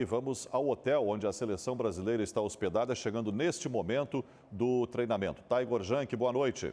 E vamos ao hotel onde a seleção brasileira está hospedada, chegando neste momento do treinamento. Taigor Jank, boa noite.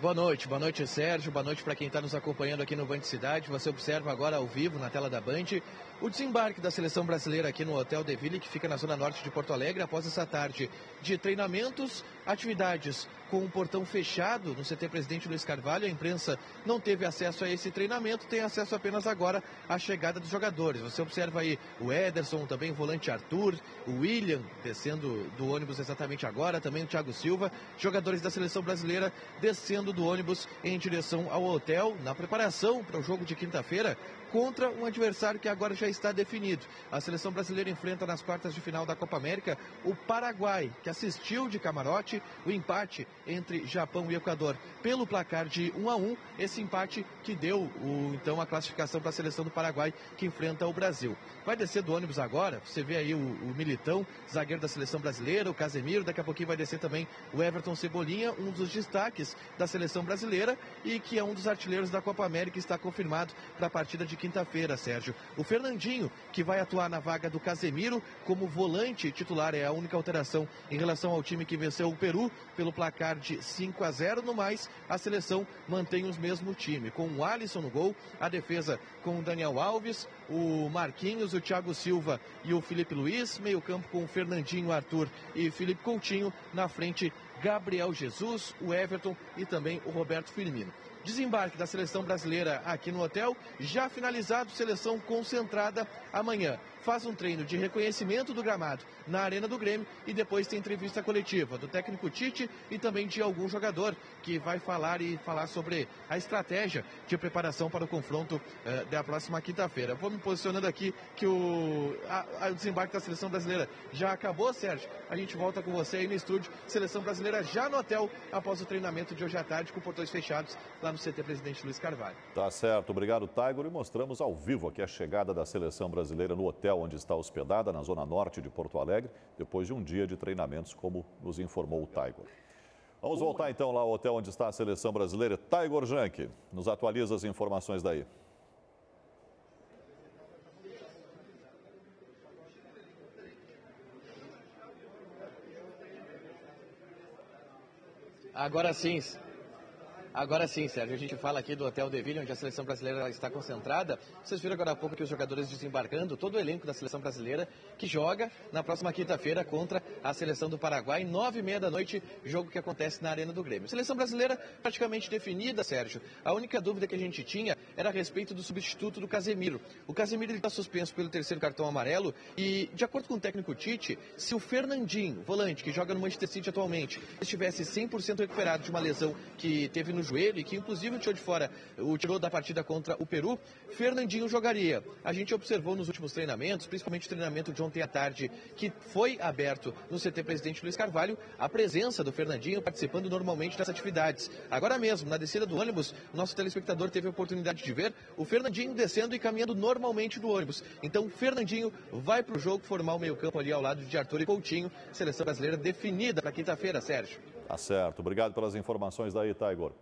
Boa noite Sérgio, boa noite para quem está nos acompanhando aqui no Band Cidade. Você observa agora ao vivo na tela da Band o desembarque da seleção brasileira aqui no Hotel de Ville, que fica na zona norte de Porto Alegre, após essa tarde de treinamentos, atividades com o portão fechado no CT Presidente Luiz Carvalho. A imprensa não teve acesso a esse treinamento, tem acesso apenas agora à chegada dos jogadores. Você observa aí o Ederson, também o volante Arthur, o William descendo do ônibus exatamente agora, também o Thiago Silva, jogadores da seleção brasileira descendo do ônibus em direção ao hotel, na preparação para o jogo de quinta-feira contra um adversário que agora já está definido. A seleção brasileira enfrenta nas quartas de final da Copa América o Paraguai, que assistiu de camarote o empate entre Japão e Equador pelo placar de 1-1, esse empate que deu então a classificação para a seleção do Paraguai, que enfrenta o Brasil. Vai descer do ônibus agora, você vê aí o Militão, zagueiro da seleção brasileira, o Casemiro, daqui a pouquinho vai descer também o Everton Cebolinha, um dos destaques da seleção brasileira e que é um dos artilheiros da Copa América, está confirmado para a partida de quinta-feira, Sérgio. O Fernandinho, que vai atuar na vaga do Casemiro como volante titular, é a única alteração em relação ao time que venceu o Peru pelo placar de 5-0. No mais, a seleção mantém os mesmo time, com o Alisson no gol, a defesa com o Daniel Alves, o Marquinhos, o Thiago Silva e o Felipe Luiz, meio campo com o Fernandinho, Arthur e Felipe Coutinho, na frente Gabriel Jesus, o Everton e também o Roberto Firmino. Desembarque da seleção brasileira aqui no hotel, já finalizado, seleção concentrada amanhã. Faz um treino de reconhecimento do gramado na Arena do Grêmio e depois tem entrevista coletiva do técnico Tite e também de algum jogador que vai falar sobre a estratégia de preparação para o confronto da próxima quinta-feira. Vou me posicionando aqui que o desembarque da seleção brasileira já acabou, Sérgio. A gente volta com você aí no estúdio. Seleção brasileira já no hotel após o treinamento de hoje à tarde com portões fechados lá no CT Presidente Luiz Carvalho. Tá certo, obrigado, Taigor. E mostramos ao vivo aqui a chegada da seleção brasileira no hotel onde está hospedada, na zona norte de Porto Alegre, depois de um dia de treinamentos, como nos informou o Taigor. Vamos voltar então lá ao hotel onde está a seleção brasileira. Taigor Jank, nos atualiza as informações daí. Agora sim, Sérgio, a gente fala aqui do Hotel de Ville, onde a seleção brasileira está concentrada. Vocês viram agora há pouco que os jogadores desembarcando, todo o elenco da seleção brasileira, que joga na próxima quinta-feira contra a seleção do Paraguai, 9h30 da noite, jogo que acontece na Arena do Grêmio. Seleção brasileira praticamente definida, Sérgio. A única dúvida que a gente tinha era a respeito do substituto do Casemiro. O Casemiro está suspenso pelo terceiro cartão amarelo e, de acordo com o técnico Tite, se o Fernandinho, volante, que joga no Manchester City atualmente, estivesse 100% recuperado de uma lesão que teve no joelho e que inclusive o tirou da partida contra o Peru, Fernandinho jogaria. A gente observou nos últimos treinamentos, principalmente o treinamento de ontem à tarde, que foi aberto no CT Presidente Luiz Carvalho, a presença do Fernandinho participando normalmente das atividades. Agora mesmo, na descida do ônibus, o nosso telespectador teve a oportunidade de ver o Fernandinho descendo e caminhando normalmente do ônibus. Então, o Fernandinho vai para o jogo formar o meio-campo ali ao lado de Arthur e Coutinho. Seleção brasileira definida para quinta-feira, Sérgio. Tá certo, obrigado pelas informações daí, Taigor.